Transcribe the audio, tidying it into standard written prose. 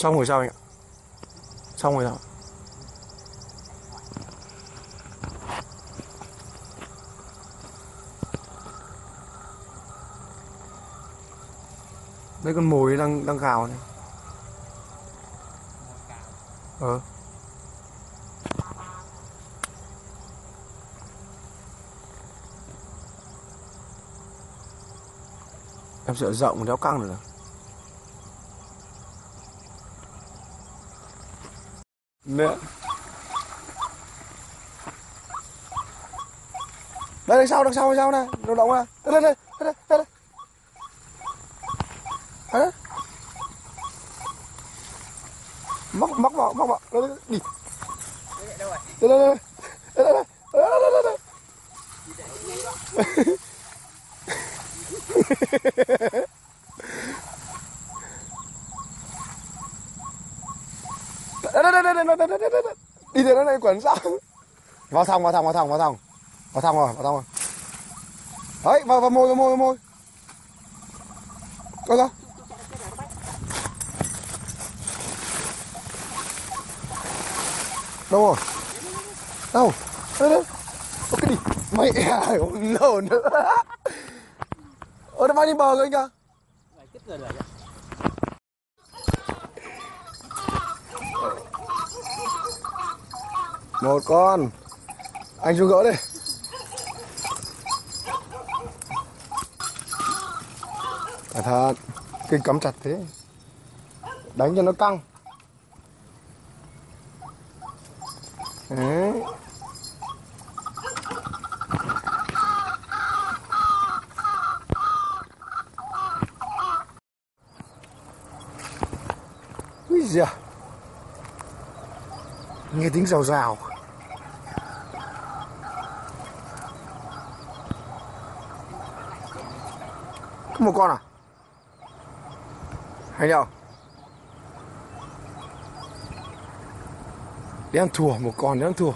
Xong rồi sao anh ạ? Xong rồi sao? Đây con mồi đang gào này. Ờ. Em sợ rộng đéo căng được. Nè. Đây đằng sau này, nó động ra. Đây. Đấy. Móc vào. Đây, đi. Đây. Đây. Đi từ nó này quẩn sao? Vào thòng rồi. Đấy, vào môi. Coi ra. Đâu rồi? Đâu? Đây. Ô cái đi. Mày không lờ nữa. Nó bay đi bờ rồi anh kìa. Một con. Anh xuống gỡ đi. Cẩn thận. Kinh cắm chặt thế. Đánh cho nó căng. Đấy. Úi giời. Nghe tiếng rào. Có một con à? Hay đâu? Đang thua, một con đang thua.